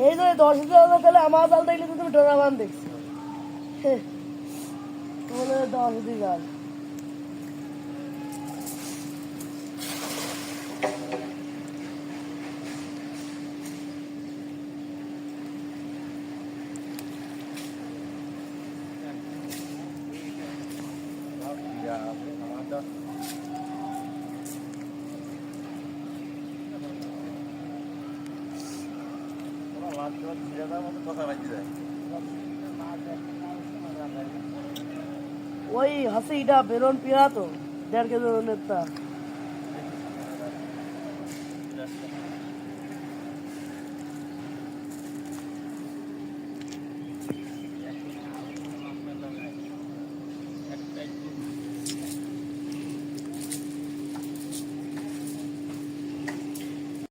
এই যে 10,000 তাহলে আমার জাল দেখলে তো তুমি ডোরাবান দেখছো তোমাদের 10 জাল ওই হাসিটা বেরোন পিয়া তো 1.5 কেজি নেতা